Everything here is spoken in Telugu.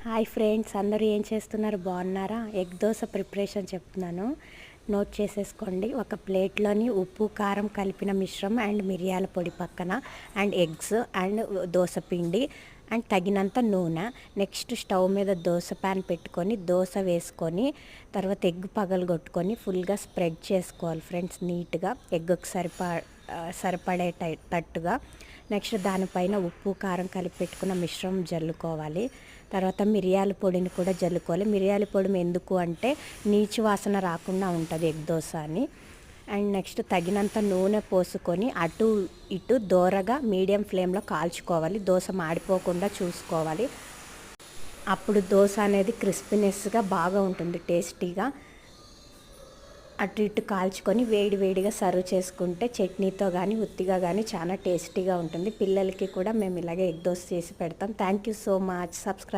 హాయ్ ఫ్రెండ్స్, అందరూ ఏం చేస్తున్నారు? బాగున్నారా? ఎగ్ దోశ ప్రిపరేషన్ చెప్తున్నాను, నోట్ చేసేసుకోండి. ఒక ప్లేట్లోని ఉప్పు కారం కలిపిన మిశ్రమం అండ్ మిరియాల పొడి పక్కన, అండ్ ఎగ్స్ అండ్ దోశ పిండి అండ్ తగినంత నూనె. నెక్స్ట్ స్టవ్ మీద దోశ ప్యాన్ పెట్టుకొని దోశ వేసుకొని తర్వాత ఎగ్ పగలగొట్టుకొని ఫుల్గా స్ప్రెడ్ చేసుకోవాలి ఫ్రెండ్స్, నీట్గా ఎగ్గుకు సరిపడేటట్టుగా. నెక్స్ట్ దానిపైన ఉప్పు కారం కలిపి పెట్టుకున్న మిశ్రమం జల్లుకోవాలి. తర్వాత మిరియాల పొడిని కూడా జల్లుకోవాలి. మిరియాల పొడి ఎందుకు అంటే నీచు వాసన రాకుండా ఉంటుంది ఎగ్ దోశ అని. అండ్ నెక్స్ట్ తగినంత నూనె పోసుకొని అటు ఇటు దోరగా మీడియం ఫ్లేమ్లో కాల్చుకోవాలి. దోశ మాడిపోకుండా చూసుకోవాలి. అప్పుడు దోశ అనేది క్రిస్పీనెస్గా బాగా ఉంటుంది, టేస్టీగా. అటు ఇటు కాల్చుకొని వేడిగా సర్వ్ చేసుకుంటే చట్నీతో కానీ ఉత్తిగా కానీ చాలా టేస్టీగా ఉంటుంది. పిల్లలకి కూడా మేము ఇలాగే ఎగ్ దోశ చేసి పెడతాం. Thank you so much. Subscribe.